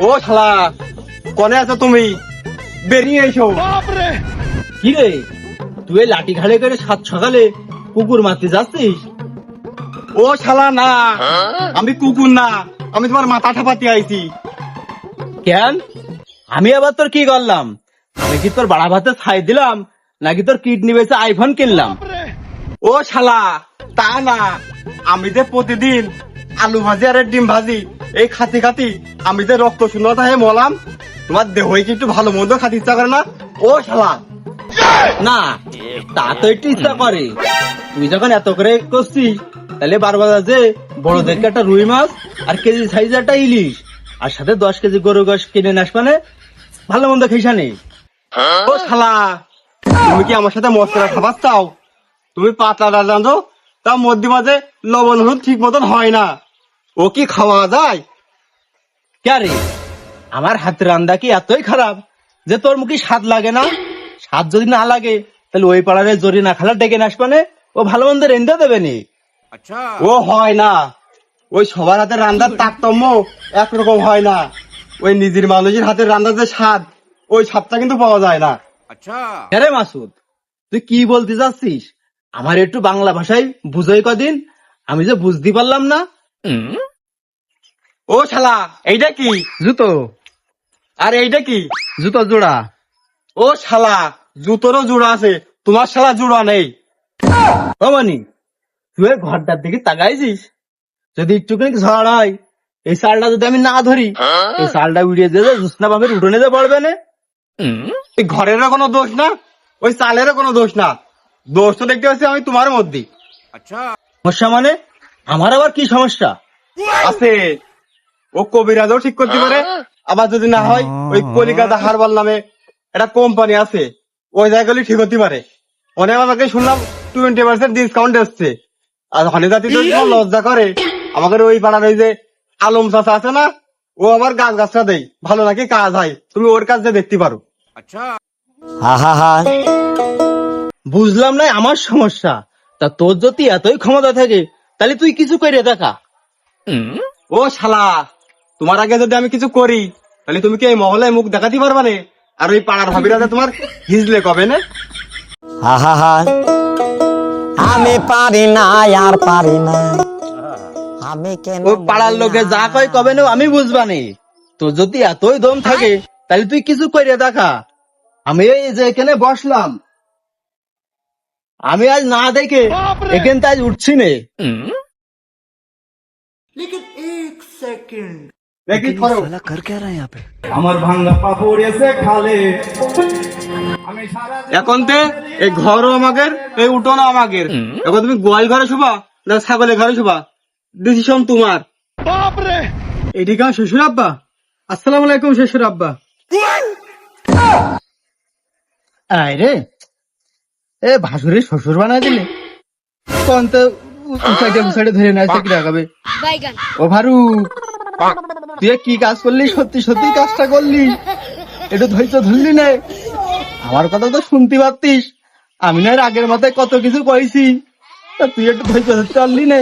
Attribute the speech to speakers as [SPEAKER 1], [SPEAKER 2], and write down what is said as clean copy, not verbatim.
[SPEAKER 1] ও শালা কনে আছো তুমি? বেরিয়ে এসো।
[SPEAKER 2] কি রে, তুই এই লাঠি ঘাড়ে করে সাত সকালে কুকুর মারতে যাচ্ছিস?
[SPEAKER 1] ও শালা না, আমি কুকুর না, আমি তোমার মাথা ঠাপাতে আইছি।
[SPEAKER 2] কেন? আমি আবার তোর কি করলাম? আমি কি তোর বাড়া ভাতে ছাই দিলাম, নাকি তোর কিডনি বেচে আইফোন কিনলাম?
[SPEAKER 1] ও শালা তা না, আমি যে প্রতিদিন আলু ভাজি আর ডিম ভাজি এই খাতি খাতি আমি যে রক্ত শূন্যতা হয়ে মলাম, তোমার দেহই কি একটু ভালো মন্দ খাতে ইচ্ছা করে না? ও শালা
[SPEAKER 2] না, তা তো একটু ইচ্ছা করে। তুই যখন এত করে করছিস, তাহলে বারবার যে বড় দেখে একটা রুই মাছ আর কেজি সাইজ একটা ইলিশ আর সাথে 10 কেজি গরু গোশ কিনে নাস, মানে ভালো মন্দ খেসানি।
[SPEAKER 1] ও শালা তুমি কি আমার সাথে মশলা খাবার চাও? তুমি পাতলা ডাল রাঁধো, তা মধ্যে মাঝে লবণ হলুদ ঠিক মতন হয় না, ও কি খাওয়া যায়?
[SPEAKER 2] কে রে, আমার হাতের রান্না কি এতই খারাপ যে তোর মুখে স্বাদ লাগে না? স্বাদ যদি না লাগে তাহলে ওই পাড়ারে জরি না খালা ডেকে নাস, মানে ও ভালো মন্দ রেন্দা দেবে নি।
[SPEAKER 1] ও হয় না, ওই সবার হাতের রান্নার তারতম্য একরকম হয় না। ওই নিজের মানুষের হাতের রান্নার যে স্বাদ, ওই স্বাদটা কিন্তু পাওয়া যায় না।
[SPEAKER 2] আরে মাসুদ, তুই কি বলতে যাচ্ছিস? আমার একটু বাংলা ভাষায় বুঝোই কদিন, আমি যে বুঝতে পারলাম না।
[SPEAKER 1] ও শালা এইটা কি?
[SPEAKER 2] জুতো।
[SPEAKER 1] আর এইটা কি?
[SPEAKER 2] জুতো জোড়া।
[SPEAKER 1] ও শালা জুতোরও জোড়া আছে, তোমার শালা জোড়া নেই।
[SPEAKER 2] ও মানি, তুই ওই ঘরটার দিকে তাকাইছিস? যদি একটুখানি ঝড় হয়, এই চালটা যদি আমি না ধরি, এই চালটা উড়িয়ে দিয়ে জুসনা বাপের উঠোনে যে পড়বে না।
[SPEAKER 1] এই ঘরেরও কোনো দোষ না, ওই চালেরও কোনো দোষ না, দোষ তো দেখতে পাচ্ছি আমি তোমার মধ্যে।
[SPEAKER 2] সমস্যা মানে? আমার আবার কি সমস্যা?
[SPEAKER 1] আছে, ও কবিরাজও ঠিক করতে পারে, আবার যদি না হয় ওই কলিকাতা হারবাল নামে একটা কোম্পানি আছে, ওই জায়গাগুলি ঠিক হতে পারে। অনেক আমাকে শুনলাম 20% ডিসকাউন্ট এসছে। আর হনে জাতি তো লজ্জা করে, আমাদের ওই পাড়ার ওই যে আলম চাচা আছে না, ও আমার গাছ গাছটা দেয়, ভালো নাকি কাজ হয়, তুমি ওর কাজ যে দেখতে পারো।
[SPEAKER 2] বুঝলাম না আমার সমস্যা। তা তোর যদি এতই ক্ষমতা থাকে, তাহলে তুই কিছু করে দেখা।
[SPEAKER 1] ও শালা, তোমার আগে যদি আমি কিছু করি, তাহলে তুমি কি এই মহলায় মুখ দেখাতে পারবা না? আর ওই পাড়ার ভাবিরা তোমার হিজলে কবে না?
[SPEAKER 3] আমি পারি না, আর পারি না, আমি কেন
[SPEAKER 2] ওই পাড়ার লোকে যা কয় কবে না আমি বুঝবানি। তোর যদি এতই দম থাকে, তাহলে তুই কিছু করে দেখা। আমি এই যে এখানে বসলাম, আমি আজ না দেখে এখান থেকে আজ উঠছি নে।
[SPEAKER 1] দেখি করো।
[SPEAKER 4] আমার ভাঙ্গা পা পড়েছে খালে।
[SPEAKER 1] এখন তে এই ঘরও আমাদের, এই উঠোনও আমাদের। এখন তুমি গোয়াল ঘরে শুবা না ছাগলের ঘরে শুবা, ডিসিশন তোমার।
[SPEAKER 4] এদিকে শ্বশুর আব্বা, আসসালামু আলাইকুম শ্বশুর আব্বা।
[SPEAKER 2] আয় রে, এ ভাসুরের শ্বশুর বানাই দিলে কোন তো উসাইডে ধরে না কি রাখাবে। ও ভারু, তুই কি কাজ করলি? সত্যি সত্যি কাজটা করলি? একটু ধৈর্য ধরলি না? আমার কথা তো শুনতে পারতিস, আমি না আগের মাথায় কত কিছু কইছি, তা তুই একটু ধৈর্য ধরতে পারলি না?